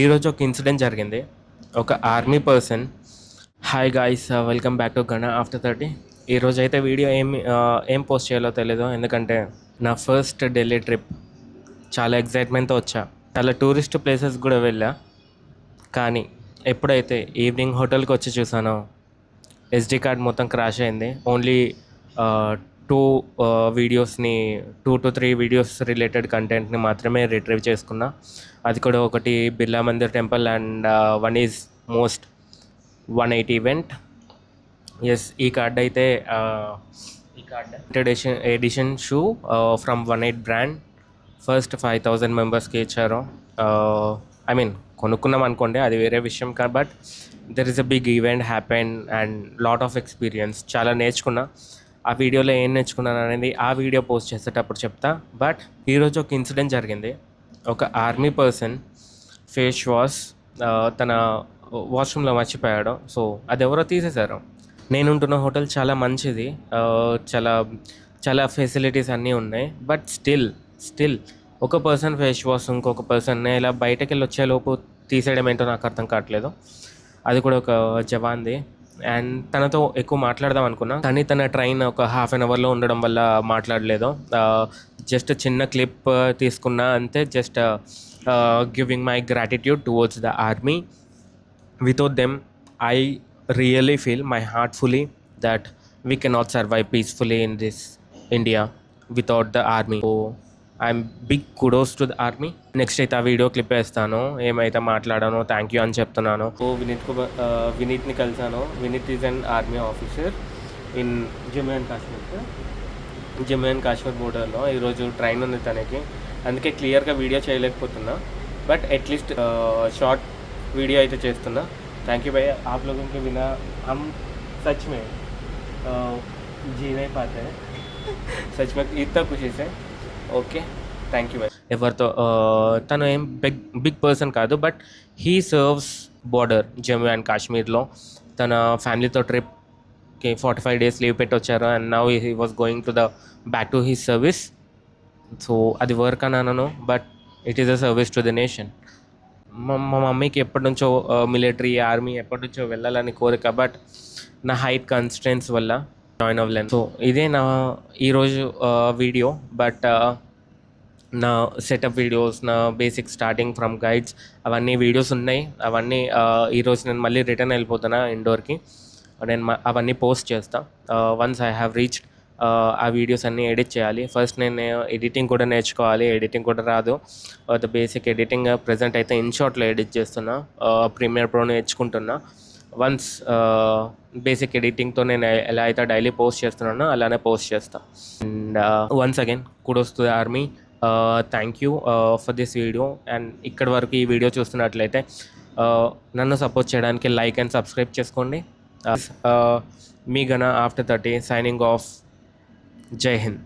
ఈరోజు ఒక ఇన్సిడెంట్ జరిగింది. ఒక army person. Hi guys, welcome back to Gana after 30. ఈరోజు అయితే వీడియో ఏం పోస్ట్ చేయాలో తెలీదు, ఎందుకంటే నా ఫస్ట్ ఢిల్లీ ట్రిప్. చాలా ఎగ్జైట్మెంట్తో వచ్చా. చాలా టూరిస్ట్ ప్లేసెస్ కూడా వెళ్ళా. కానీ ఎప్పుడైతే ఈవినింగ్ హోటల్కి వచ్చి చూసానో ఎస్డి కార్డ్ మొత్తం క్రాష్ అయింది. ఓన్లీ టూ వీడియోస్ని 2 to 3 వీడియోస్ రిలేటెడ్ కంటెంట్ని మాత్రమే రిట్రీవ్ చేసుకున్నా. అది కూడా ఒకటి Birla Mandir temple and one is most 180 event. Yes, ఈ కార్డ్ అయితే ఈ card edition shoe from 18 brand. First 5,000 మెంబర్స్కి ఇచ్చారు. ఐ మీన్ కొనుక్కున్నాం అనుకోండి, అది వేరే విషయం. But there is a big event happen and lot of experience. చాలా నేర్చుకున్నా. ఆ వీడియోలో ఏం నేర్చుకున్నాను అనేది ఆ వీడియో పోస్ట్ చేసేటప్పుడు చెప్తా. బట్ ఈరోజు ఒక ఇన్సిడెంట్ జరిగింది. ఒక ఆర్మీ పర్సన్ ఫేస్ వాష్ తన వాష్రూమ్లో మర్చిపోయాడు. సో అది ఎవరో తీసేశారు. నేను ఉంటున్న హోటల్ చాలా మంచిది, చాలా చాలా ఫెసిలిటీస్ అన్నీ ఉన్నాయి. బట్ స్టిల్ ఒక పర్సన్ ఫేస్ వాష్ ఇంకొక పర్సన్ ఇలా బయటకు వెళ్ళి వచ్చేలోపు తీసేయడం ఏంటో నాకు అర్థం కావట్లేదు. అది కూడా ఒక జవాన్ది. అండ్ తనతో ఎక్కువ మాట్లాడదాం అనుకున్నా, కానీ తన ట్రైన్ ఒక హాఫ్ అన్ అవర్లో ఉండడం వల్ల మాట్లాడలేదు. జస్ట్ చిన్న క్లిప్ తీసుకున్నా అంతే. Just giving my gratitude towards the army. Without them I really feel my heartfully that we cannot survive peacefully in this India without the army. So I'm big kudos to the army. Next అయితే ఆ video clip వేస్తాను, ఏమైతే మాట్లాడానో thank you అని చెప్తున్నాను. So వినీత్ని కలిసాను. Vineeth is an army officer in Jammu and Kashmir బోర్డర్లో. ఈరోజు ట్రైన్ ఉంది తనకి, అందుకే క్లియర్గా వీడియో చేయలేకపోతున్నా. బట్ అట్లీస్ట్ షార్ట్ వీడియో అయితే చేస్తున్నా. थैंक यू भैया, आप लोगों के बिना हम सच में जी नहीं पाते हैं. सच में इतना खुशी से. Okay, thank you. ఎవరితో తను ఏం బిగ్ పర్సన్ కాదు, but he serves border Jammu and కాశ్మీర్లో. తన ఫ్యామిలీతో ట్రిప్కి 45 days లీవ్ పెట్టి వచ్చారు. And now he was going to the back to his service. So అది వర్క్ అని అనను, but it is a service to the nation. మా మమ్మీకి ఎప్పటి నుంచో మిలిటరీ ఆర్మీ ఎప్పటి నుంచో వెళ్ళాలని కోరిక, బట్ నా హైట్ కన్స్టెంట్స్ వల్ల జాయిన్ అవ్వలేను. సో ఇదే నా ఈరోజు వీడియో. బట్ నా సెటప్ వీడియోస్, నా బేసిక్ స్టార్టింగ్ ఫ్రమ్ గైడ్స్, అవన్నీ వీడియోస్ ఉన్నాయి. అవన్నీ ఈరోజు నేను మళ్ళీ రిటర్న్ వెళ్ళిపోతున్నా ఇండోర్కి. నేను అవన్నీ పోస్ట్ చేస్తా వన్స్ ఐ హ్యావ్ రీచ్డ్. ఆ వీడియోస్ అన్నీ ఎడిట్ చేయాలి. ఫస్ట్ నేను ఎడిటింగ్ కూడా నేర్చుకోవాలి. ఎడిటింగ్ కూడా రాదు. ద బేసిక్ ఎడిటింగ్ ప్రజెంట్ అయితే ఇన్షాట్లో ఎడిట్ చేస్తున్నా. ప్రీమియర్ ప్రో నేర్చుకుంటున్నా. వన్స్ బేసిక్ ఎడిటింగ్తో నేను ఎలా అయితే డైలీ పోస్ట్ చేస్తున్నానో అలానే పోస్ట్ చేస్తా. And once again kudos to the army. Thank you for this video. అండ్ ఇక్కడి వరకు ఈ వీడియో చూస్తున్నట్లయితే నన్ను సపోర్ట్ చేయడానికి లైక్ అండ్ సబ్స్క్రైబ్ చేసుకోండి. మీ గణ ఆఫ్టర్ 30 సైనింగ్ ఆఫ్. జై హింద్.